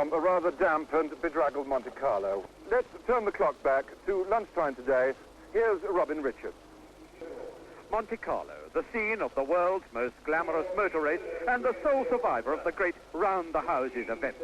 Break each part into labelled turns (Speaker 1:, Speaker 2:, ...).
Speaker 1: from a rather damp and bedraggled Monte Carlo. Let's turn the clock back to lunchtime today. Here's Robin Richards.
Speaker 2: Monte Carlo, the scene of the world's most glamorous motor race and the sole survivor of the great round-the-houses event.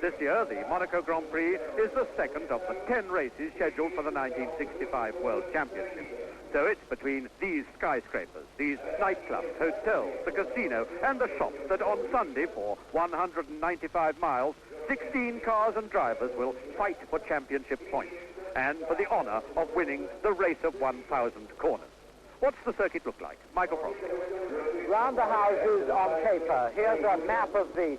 Speaker 2: This year, the Monaco Grand Prix is the second of the 10 races scheduled for the 1965 World Championship. So it's between these skyscrapers, these nightclubs, hotels, the casino, and the shops that on Sunday for 195 miles, 16 cars and drivers will fight for championship points and for the honor of winning the race of 1,000 corners. What's the circuit look like? Michael Frost.
Speaker 3: Round the houses on paper. Here's a map of the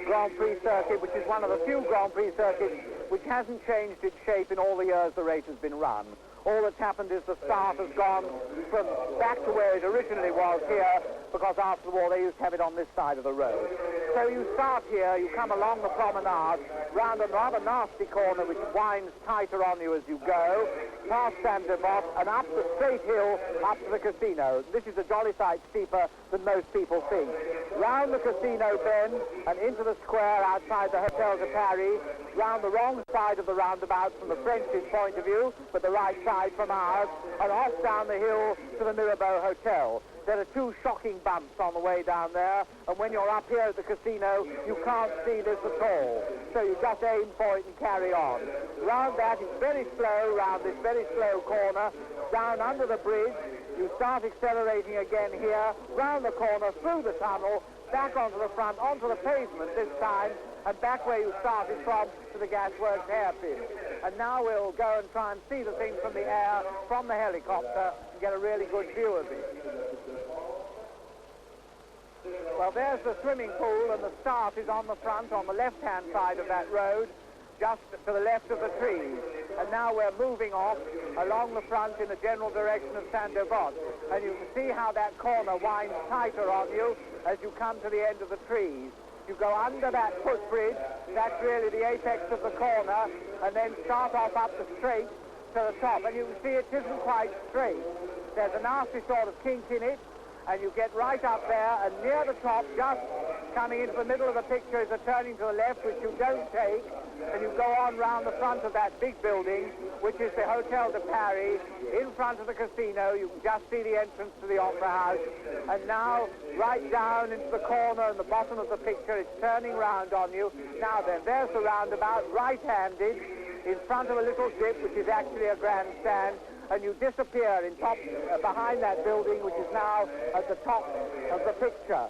Speaker 3: Grand Prix circuit, which is one of the few Grand Prix circuits which hasn't changed its shape in all the years the race has been run. All that's happened is the start has gone from back to where it originally was here, because after the war they used to have it on this side of the road. So you start here, you come along the promenade, round a rather nasty corner which winds tighter on you as you go, past Saint-Devote and up the straight hill up to the casino. This is a jolly sight steeper than most people think. Round the casino bend and into the square outside the Hotel de Paris, round the wrong side of the roundabout from the French's point of view, but the right side from ours, and off down the hill to the Mirabeau Hotel. There are two shocking bumps on the way down there, and when you're up here at the casino, you can't see this at all. So you just aim for it and carry on. Round that, it's very slow, round this very slow corner, down under the bridge. You start accelerating again here, round the corner, through the tunnel, back onto the front, onto the pavement this time, and back where you started from to the gasworks hairpin. And now we'll go and try and see the thing from the air, from the helicopter, and get a really good view of it. Well, there's the swimming pool, and the start is on the front, on the left-hand side of that road, just to the left of the trees. And now we're moving off along the front in the general direction of Saint-Devote. And you can see how that corner winds tighter on you as you come to the end of the trees. You go under that footbridge, that's really the apex of the corner, and then start off up the straight to the top. And you can see it isn't quite straight. There's a nasty sort of kink in it, and you get right up there, and near the top, just coming into the middle of the picture, is a turning to the left, which you don't take, and you go on round the front of that big building, which is the Hotel de Paris, in front of the casino. You can just see the entrance to the Opera House, and now right down into the corner and the bottom of the picture, it's turning round on you. Now then, there's the roundabout, right-handed, in front of a little dip, which is actually a grandstand, and you disappear behind that building, which is now at the top of the picture.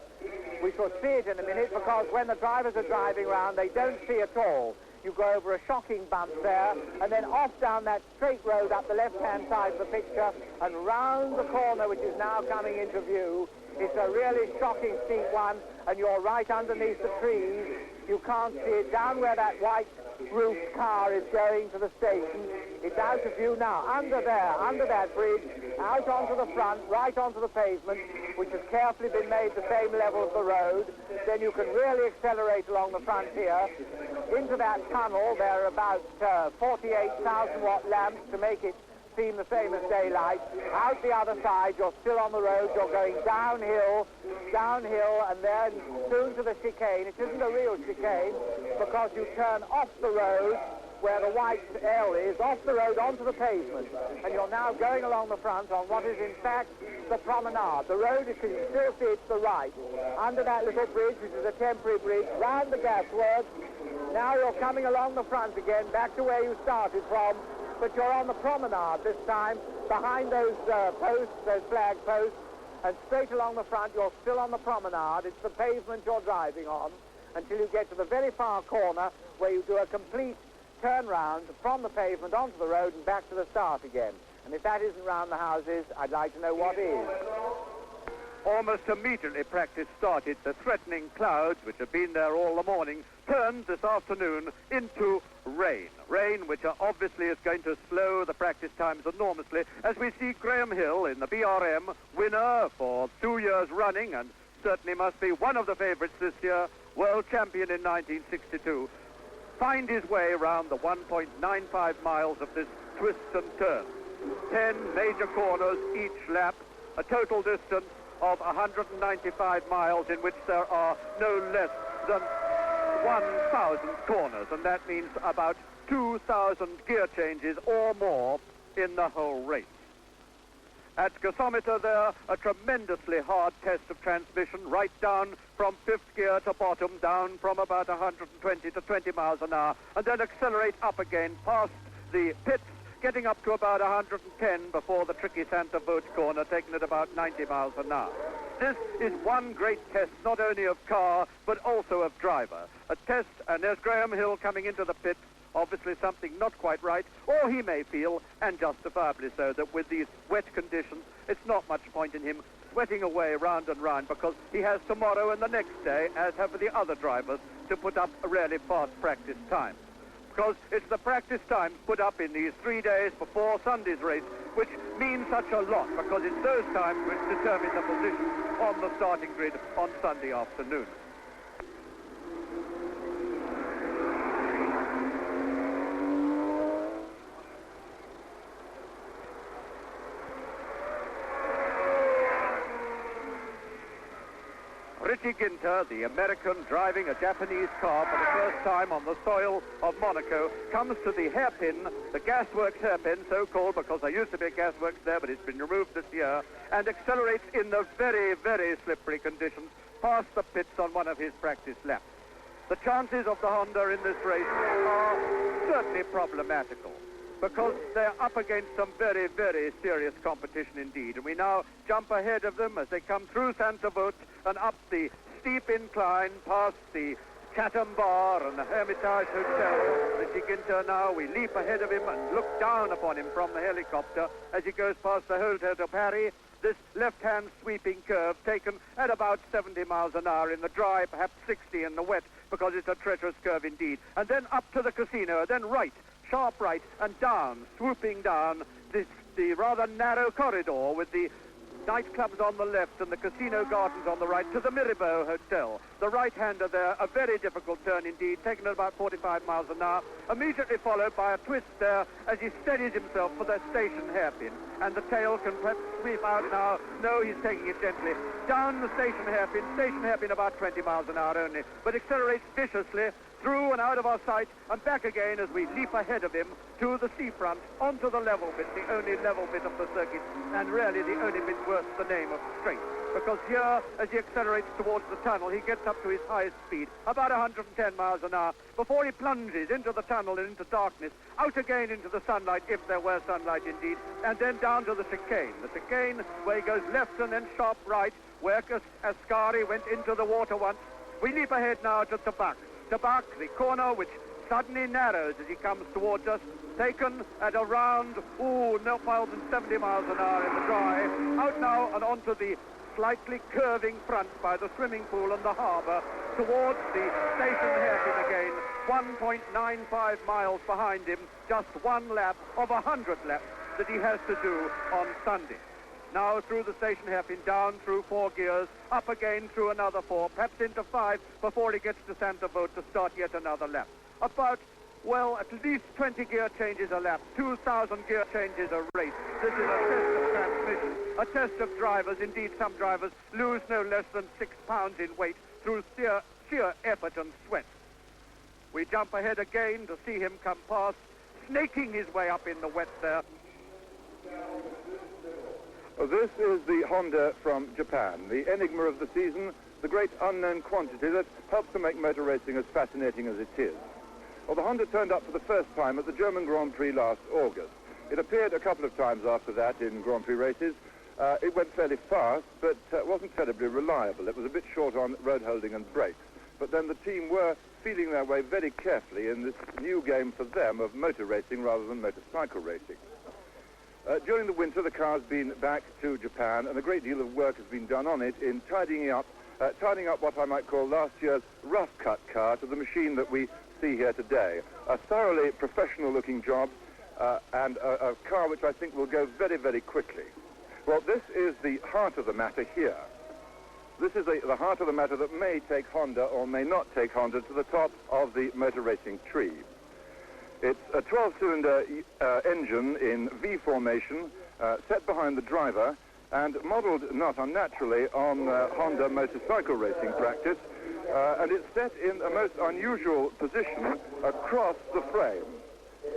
Speaker 3: We shall see it in a minute, because when the drivers are driving around, they don't see at all. You go over a shocking bump there, and then off down that straight road up the left-hand side of the picture, and round the corner, which is now coming into view. It's a really shocking steep one, and you're right underneath the trees. You can't see it. Down where that white roofed car is going to the station, it's out of view now. Under there, under that bridge, out onto the front, right onto the pavement, which has carefully been made the same level as the road. Then you can really accelerate along the front here. Into that tunnel, there are about 48,000 watt lamps to make it seem the same as daylight. Out the other side, you're still on the road, you're going downhill, and then soon to the chicane. It isn't a real chicane, because you turn off the road where the white L is, off the road onto the pavement, and you're now going along the front on what is in fact the promenade. The road, you can still see it's the right, under that little bridge, which is a temporary bridge, round the gasworks. Now you're coming along the front again, back to where you started from, but you're on the promenade this time, behind those posts, those flag posts, and straight along the front, you're still on the promenade. It's the pavement you're driving on until you get to the very far corner, where you do a complete turn round from the pavement onto the road and back to the start again. And if that isn't round the houses, I'd like to know what is.
Speaker 2: Almost immediately practice started, the threatening clouds, which have been there all the morning, turned this afternoon into rain. Rain which obviously is going to slow the practice times enormously, as we see Graham Hill in the BRM, winner for 2 years running, and certainly must be one of the favourites this year, world champion in 1962, find his way around the 1.95 miles of this twist and turn. 10 major corners each lap, a total distance of 195 miles, in which there are no less than 1,000 corners, and that means about 2,000 gear changes or more in the whole race. At gasometer there, a tremendously hard test of transmission, right down from fifth gear to bottom, down from about 120 to 20 miles an hour, and then accelerate up again past the pits, getting up to about 110 before the tricky Santa Voce corner, taking it about 90 miles an hour. This is one great test, not only of car, but also of driver. A test, and there's Graham Hill coming into the pits, obviously something not quite right, or he may feel, and justifiably so, that with these wet conditions, it's not much point in him sweating away round and round, because he has tomorrow and the next day, as have the other drivers, to put up a really fast practice time. Because it's the practice times put up in these 3 days before Sunday's race, which means such a lot, because it's those times which determine the position on the starting grid on Sunday afternoon. Richie Ginter, the American driving a Japanese car for the first time on the soil of Monaco, comes to the hairpin, the gasworks hairpin, so-called because there used to be a gasworks there, but it's been removed this year, and accelerates in the very, very slippery conditions past the pits on one of his practice laps. The chances of the Honda in this race are certainly problematical, because they're up against some very, very serious competition indeed. And we now jump ahead of them as they come through Santa Voce and up the steep incline past the Chatham Bar and the Hermitage Hotel. Richie Ginter now, we leap ahead of him and look down upon him from the helicopter as he goes past the Hotel de Paris, this left-hand sweeping curve taken at about 70 miles an hour in the dry, perhaps 60 in the wet, because it's a treacherous curve indeed. And then up to the casino, then right, sharp right, and down, swooping down the rather narrow corridor with the nightclubs on the left and the casino gardens on the right to the Mirabeau Hotel. The right-hander there, a very difficult turn indeed, taken at about 45 miles an hour, immediately followed by a twist there as he steadies himself for the station hairpin. And the tail can perhaps sweep out now. No, he's taking it gently. Down the station hairpin about 20 miles an hour only, but accelerates viciously through and out of our sight and back again as we leap ahead of him to the seafront, onto the level bit, the only level bit of the circuit, and really the only bit worth the name of straight. Because here, as he accelerates towards the tunnel, he gets up to his highest speed, about 110 miles an hour, before he plunges into the tunnel and into darkness, out again into the sunlight, if there were sunlight indeed, and then down to the chicane. The chicane where he goes left and then sharp right, where Ascari went into the water once. We leap ahead now to Tabac. Tabac, the corner which suddenly narrows as he comes towards us, taken at around, no more than 70 miles an hour in the dry, out now and onto the slightly curving front by the swimming pool and the harbour, towards the station hairpin again, 1.95 miles behind him, just one lap of 100 laps that he has to do on Sunday. Now through the station hairpin, down through 4 gears, up again through another 4, perhaps into 5 before he gets to Santa Voce to start yet another lap. About, well, at least 20 gear changes a lap, 2,000 gear changes a race. This is a test of transmission, a test of drivers. Indeed, some drivers lose no less than 6 pounds in weight through sheer effort and sweat. We jump ahead again to see him come past, snaking his way up in the wet there.
Speaker 1: This is the Honda from Japan, the enigma of the season, the great unknown quantity that helps to make motor racing as fascinating as it is. Well, the Honda turned up for the first time at the German Grand Prix last August. It appeared a couple of times after that in Grand Prix races. It went fairly fast, but wasn't terribly reliable. It was a bit short on road holding and brakes. But then the team were feeling their way very carefully in this new game for them of motor racing rather than motorcycle racing. During the winter, the car's been back to Japan, and a great deal of work has been done on it in tidying up what I might call last year's rough-cut car to the machine that we see here today. A thoroughly professional-looking job, and a car which I think will go very, very quickly. Well, this is the heart of the matter here. This is the heart of the matter that may take Honda or may not take Honda to the top of the motor racing tree. It's a 12-cylinder engine in V formation, set behind the driver, and modelled not unnaturally on Honda motorcycle racing practice. and it's set in a most unusual position across the frame.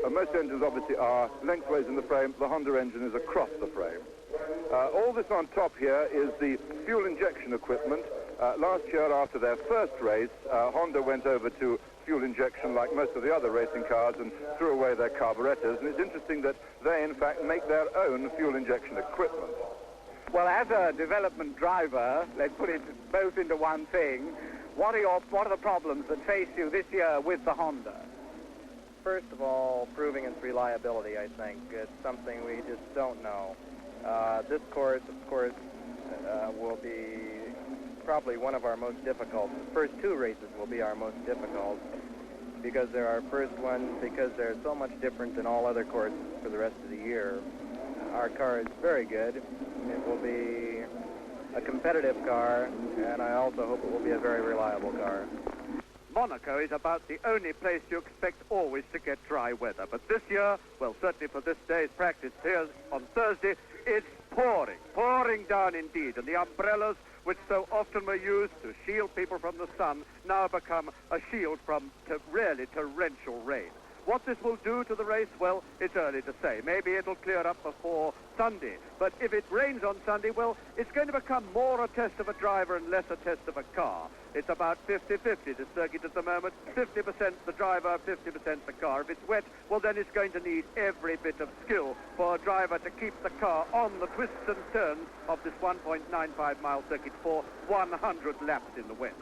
Speaker 1: Most engines obviously are lengthways in the frame. The Honda engine is across the frame. All this on top here is the fuel injection equipment. Last year, after their first race, Honda went over to fuel injection like most of the other racing cars and threw away their carburetors. And it's interesting that they, in fact, make their own fuel injection equipment.
Speaker 3: Well, as a development driver, let's put it both into one thing. What are the problems that face you this year with the Honda?
Speaker 4: First of all, proving its reliability, I think. It's something we just don't know. This course, of course, will be probably one of our most difficult. The first two races will be our most difficult because they're our first ones, because they're so much different than all other courses for the rest of the year. Our car is very good. It will be a competitive car, and I also hope it will be a very reliable car.
Speaker 2: Monaco is about the only place you expect always to get dry weather. But this year, well, certainly for this day's practice here on Thursday, it's pouring down indeed. And the umbrellas, which so often were used to shield people from the sun, now become a shield from really torrential rain. What this will do to the race, well, it's early to say. Maybe it'll clear up before Sunday. But if it rains on Sunday, well, it's going to become more a test of a driver and less a test of a car. It's about 50-50, the circuit at the moment. 50% the driver, 50% the car. If it's wet, well, then it's going to need every bit of skill for a driver to keep the car on the twists and turns of this 1.95-mile circuit for 100 laps in the wet.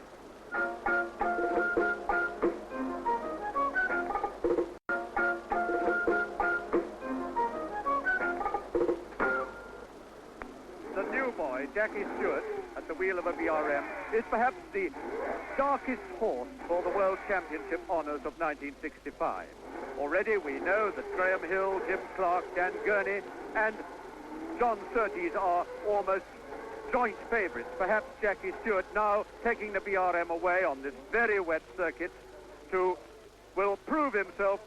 Speaker 2: Jackie Stewart at the wheel of a BRM is perhaps the darkest horse for the World Championship honours of 1965. Already we know that Graham Hill, Jim Clark, Dan Gurney and John Surtees are almost joint favourites. Perhaps Jackie Stewart now taking the BRM away on this very wet circuit will prove himself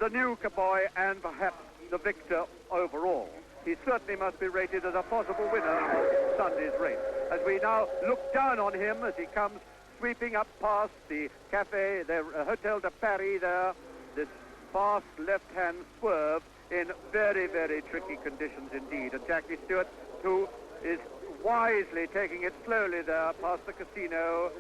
Speaker 2: the new cowboy and perhaps the victor overall. He certainly must be rated as a possible winner of Sunday's race. As we now look down on him as he comes sweeping up past the Café, the Hotel de Paris there, this fast left-hand swerve in very, very tricky conditions indeed. And Jackie Stewart, who is wisely taking it slowly there past the casino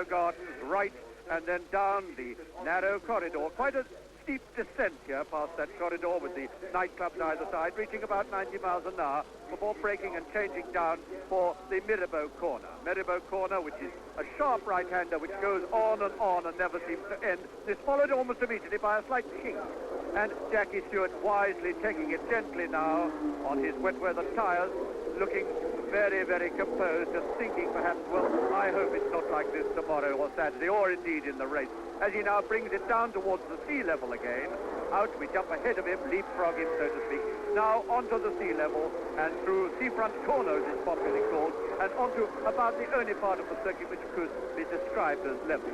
Speaker 2: gardens, right, and then down the narrow corridor. Quite a steep descent here past that corridor with the nightclubs either side, reaching about 90 miles an hour before braking and changing down for the Mirabeau corner. Mirabeau corner, which is a sharp right-hander which goes on and never seems to end. It's followed almost immediately by a slight kink. And Jackie Stewart wisely taking it gently now on his wet-weather tires, looking very, very composed and thinking perhaps, well, I hope it's not like this tomorrow or Saturday or indeed in the race. As he now brings it down towards the sea level again, out we jump ahead of him, leapfrog him, so to speak, now onto the sea level and through seafront corners, it's popularly called, and onto about the only part of the circuit which could be described as level.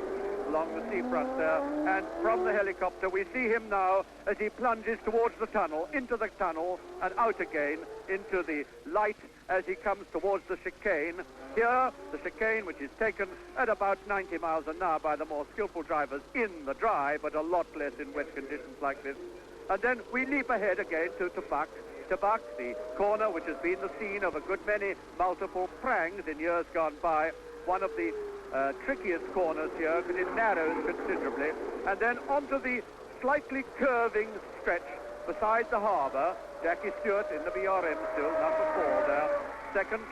Speaker 2: Along the seafront there, and from the helicopter we see him now as he plunges towards the tunnel, into the tunnel and out again into the light as he comes towards the chicane. Here, the chicane, which is taken at about 90 miles an hour by the more skillful drivers in the dry, but a lot less in wet conditions like this. And then we leap ahead again to Tabac, the corner which has been the scene of a good many multiple prangs in years gone by. One of the trickiest corners here because it narrows considerably. And then onto the slightly curving stretch beside the harbour. Jackie Stewart in the BRM still, number 4 there. Second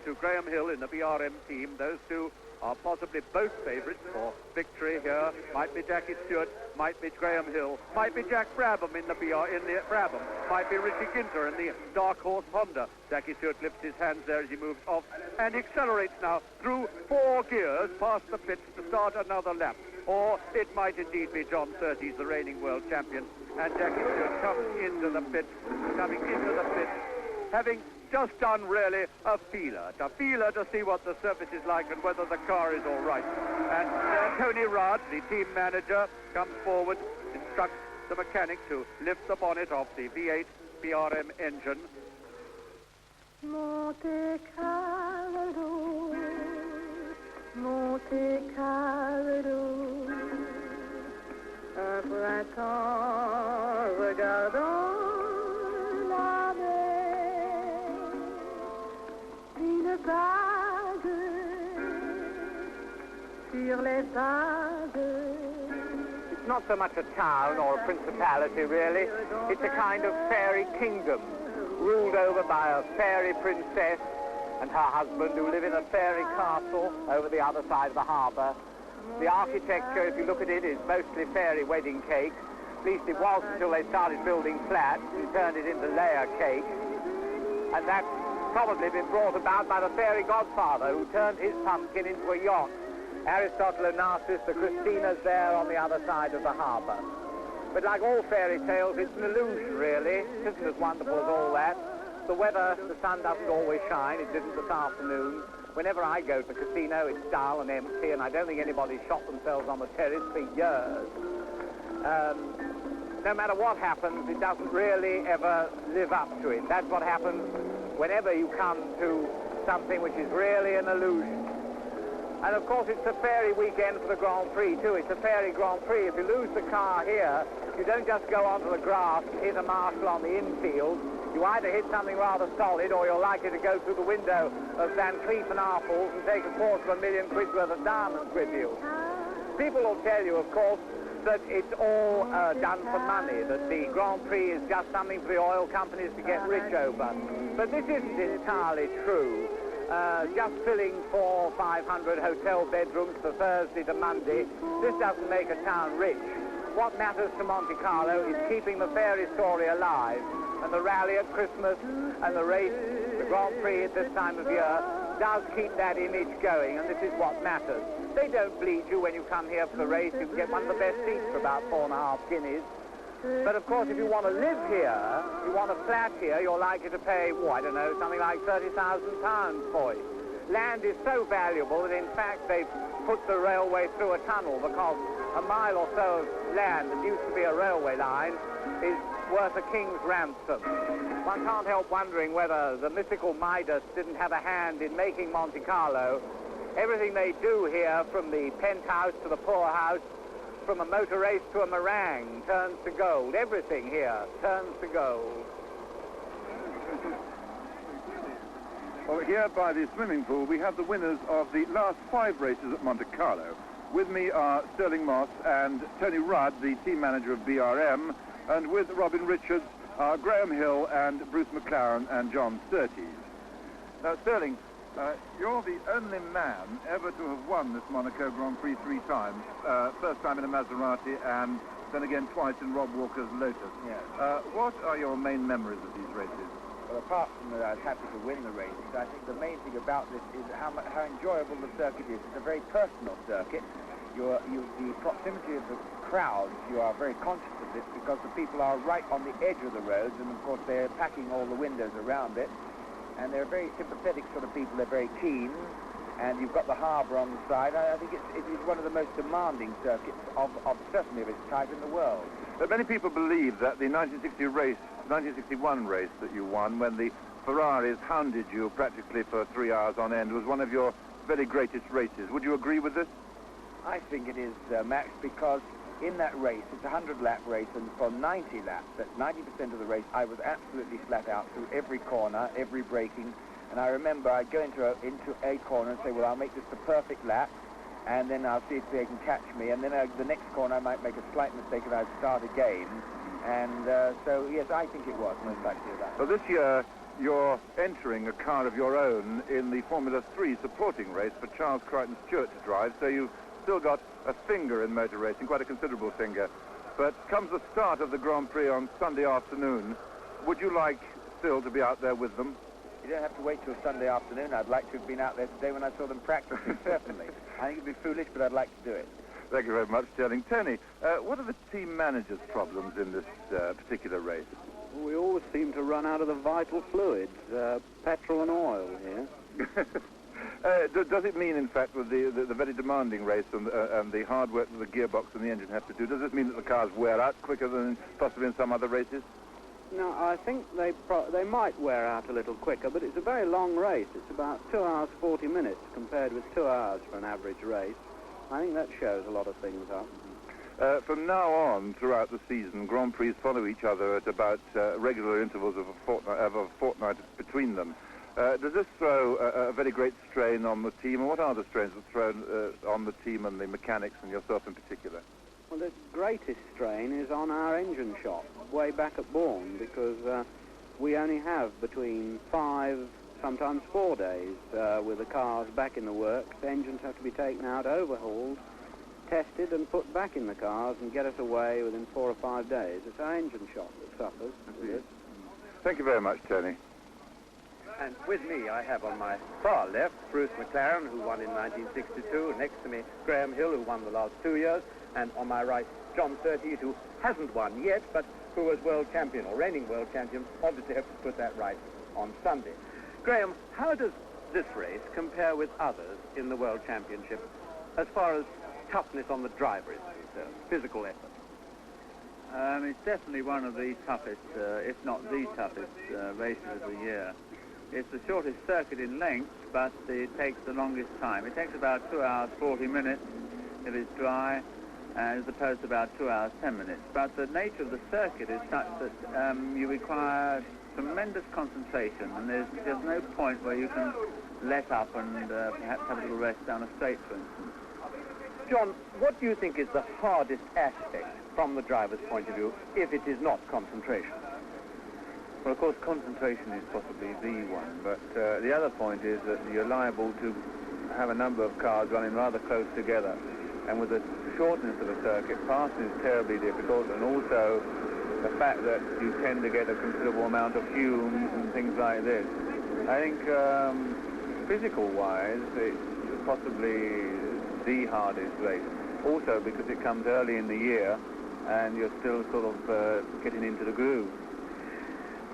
Speaker 2: to Graham Hill in the BRM team. Those two are possibly both favourites for victory here. Might be Jackie Stewart, might be Graham Hill, might be Jack Brabham in the Brabham, might be Richie Ginter in the dark horse Honda. Jackie Stewart lifts his hands there as he moves off and accelerates now through 4 gears past the pits to start another lap. Or it might indeed be John Surtees, the reigning world champion, and Jackie Stewart coming into the pits, having just done really a feeler to see what the surface is like and whether the car is all right. And Tony Rudd, the team manager, comes forward, instructs the mechanic to lift the bonnet off the V8 BRM engine.
Speaker 5: Monte Carlo, Monte Carlo, un printemps regardant la mer, une bague sur les vagues.
Speaker 3: It's not so much a town or a principality, really. It's a kind of fairy kingdom, ruled over by a fairy princess and her husband, who live in a fairy castle over the other side of the harbour. The architecture, if you look at it, is mostly fairy wedding cakes. At least it was until they started building flats and turned it into layer cake. And that's probably been brought about by the fairy godfather, who turned his pumpkin into a yacht. Aristotle Onassis, the Christina's there on the other side of the harbour. But like all fairy tales, it's an illusion, really. It isn't as wonderful as all that. The weather, the sun doesn't always shine. It didn't this afternoon. Whenever I go to the casino, it's dull and empty, and I don't think anybody's shot themselves on the terrace for years. No matter what happens, it doesn't really ever live up to it. That's what happens whenever you come to something which is really an illusion. And of course, it's a fairy weekend for the Grand Prix, too. It's a fairy Grand Prix. If you lose the car here, you don't just go onto the grass and hit a marshal on the infield. You either hit something rather solid, or you're likely to go through the window of Van Cleef and Arpels and take £250,000 worth of diamonds with you. People will tell you, of course, that it's all done for money, that the Grand Prix is just something for the oil companies to get rich over. But this isn't entirely true. Just filling 400 or 500 hotel bedrooms for Thursday to Monday, this doesn't make a town rich. What matters to Monte Carlo is keeping the fairy story alive, and the rally at Christmas and the race, the Grand Prix at this time of year, does keep that image going, and this is what matters. They don't bleed you when you come here for the race. You can get one of the best seats for about 4.5 guineas. But, of course, if you want to live here, you want a flat here, you're likely to pay, I don't know, something like £30,000 for it. Land is so valuable that, in fact, they've put the railway through a tunnel, because a mile or so of land that used to be a railway line is worth a king's ransom. One can't help wondering whether the mythical Midas didn't have a hand in making Monte Carlo. Everything they do here, from the penthouse to the poorhouse, from a motor race to a meringue, turns to gold. Everything here turns to gold.
Speaker 1: Well, here by the swimming pool, we have the winners of the last 5 races at Monte Carlo. With me are Sterling Moss and Tony Rudd, the team manager of BRM, and with Robin Richards are Graham Hill and Bruce McLaren and John Surtees. Now, Sterling, you're the only man ever to have won this Monaco Grand Prix 3 times. First time in a Maserati, and then again twice in Rob Walker's Lotus.
Speaker 6: Yes.
Speaker 1: What are your main memories of these races?
Speaker 6: Well, apart from that I was happy to win the races, I think the main thing about this is how enjoyable the circuit is. It's a very personal circuit. The proximity of the crowds, you are very conscious of this, because the people are right on the edge of the roads, and of course they're packing all the windows around it. And they're very sympathetic sort of people. They're very keen, and you've got the harbour on the side. I think it is one of the most demanding circuits of certainly of its type in the world.
Speaker 1: But many people believe that the 1961 race that you won, when the Ferraris hounded you practically for 3 hours on end, was one of your very greatest races. Would you agree with this?
Speaker 6: I think it is, Max, because in that race, it's a 100-lap race, and for 90 laps, that's 90% of the race, I was absolutely flat out through every corner, every braking. And I remember I'd go into a corner and say, well, I'll make this the perfect lap, and then I'll see if they can catch me. And then the next corner, I might make a slight mistake and I'd start again. And so, yes, I think it was most likely that.
Speaker 1: Well, this year, you're entering a car of your own in the Formula 3 supporting race for Charles Crichton Stewart to drive, so you've still got a finger in motor racing, quite a considerable finger. But comes the start of the Grand Prix on Sunday afternoon, would you like still to be out there with them?
Speaker 6: You don't have to wait till Sunday afternoon. I'd like to have been out there today when I saw them practicing, certainly. I think it'd be foolish, but I'd like to do it.
Speaker 1: Thank you very much, Sterling. Tony, what are the team manager's problems in this particular race?
Speaker 7: We always seem to run out of the vital fluids, petrol and oil here.
Speaker 1: Does it mean, in fact, with the very demanding race and the hard work that the gearbox and the engine have to do, does it mean that the cars wear out quicker than possibly in some other races?
Speaker 7: No, I think they might wear out a little quicker, but it's a very long race. It's about 2 hours 40 minutes compared with 2 hours for an average race. I think that shows a lot of things up.
Speaker 1: From now on, throughout the season, Grand Prix follow each other at about regular intervals of a fortnight between them. Does this throw a very great strain on the team, or what are the strains that thrown on the team and the mechanics and yourself in particular?
Speaker 7: Well, the greatest strain is on our engine shop, way back at Bourne, because we only have between 5, sometimes 4 days with the cars back in the works. The engines have to be taken out, overhauled, tested and put back in the cars and get us away within 4 or 5 days. It's our engine shop that suffers with it.
Speaker 1: Thank you very much, Tony.
Speaker 2: And with me, I have on my far left Bruce McLaren, who won in 1962. Next to me, Graham Hill, who won the last 2 years. And on my right, John Surtees, who hasn't won yet, but who was world champion, or reigning world champion. Obviously have to put that right on Sunday. Graham, how does this race compare with others in the World Championship as far as toughness on the driver is concerned, physical effort?
Speaker 8: It's definitely one of the toughest, if not the toughest, races of the year. It's the shortest circuit in length, but it takes the longest time. It takes about 2 hours 40 minutes if it's dry, as opposed to about 2 hours 10 minutes. But the nature of the circuit is such that you require tremendous concentration, and there's no point where you can let up and perhaps have a little rest down a straight, for instance.
Speaker 2: John, what do you think is the hardest aspect from the driver's point of view, if it is not concentration?
Speaker 8: Well, of course, concentration is possibly the one, but the other point is that you're liable to have a number of cars running rather close together, and with the shortness of a circuit, passing is terribly difficult, and also the fact that you tend to get a considerable amount of fumes and things like this. I think physical-wise, it's possibly the hardest race. Also because it comes early in the year and you're still sort of getting into the groove.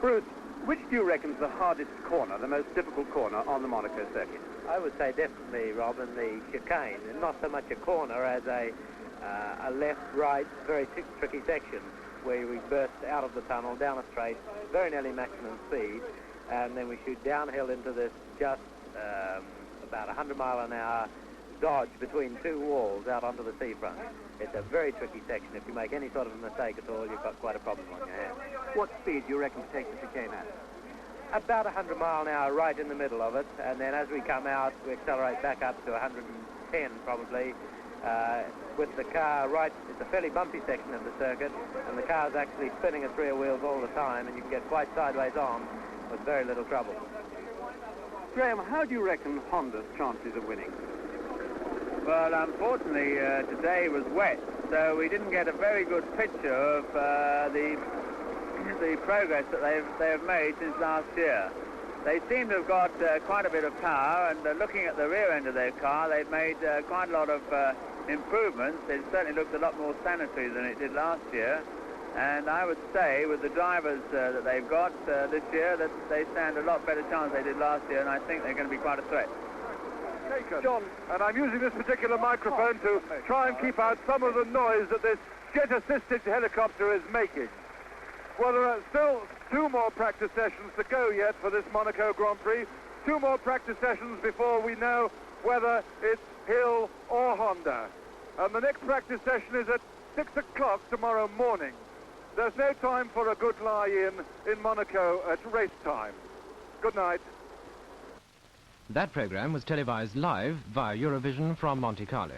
Speaker 2: Bruce, which do you reckon is the hardest corner, the most difficult corner on the Monaco circuit?
Speaker 9: I would say definitely, Robin, the chicane. And not so much a corner as a left-right, very tricky section where we burst out of the tunnel, down a straight, very nearly maximum speed, and then we shoot downhill into this just about 100 mile an hour dodge between two walls out onto the seafront. It's a very tricky section. If you make any sort of a mistake at all, you've got quite a problem on your hands.
Speaker 2: What speed do you reckon to take the chicane at?
Speaker 9: About 100 mile an hour right in the middle of it, and then as we come out, we accelerate back up to 110 probably. With the car right, it's a fairly bumpy section of the circuit, and the car's actually spinning its rear wheels all the time, and you can get quite sideways on with very little trouble.
Speaker 2: Graham, how do you reckon Honda's chances of winning?
Speaker 8: Well, unfortunately, today was wet, so we didn't get a very good picture of the progress that they have made since last year. They seem to have got quite a bit of power, and looking at the rear end of their car, they've made quite a lot of improvements. It certainly looks a lot more sanitary than it did last year, and I would say with the drivers that they've got this year that they stand a lot better chance than they did last year, and I think they're going to be quite a threat.
Speaker 1: John, and I'm using this particular microphone to try and keep out some of the noise that this jet-assisted helicopter is making. Well, there are still 2 more practice sessions to go yet for this Monaco Grand Prix. 2 more practice sessions before we know whether it's Hill or Honda. And the next practice session is at 6 o'clock tomorrow morning. There's no time for a good lie-in Monaco at race time. Good night.
Speaker 10: That programme was televised live via Eurovision from Monte Carlo.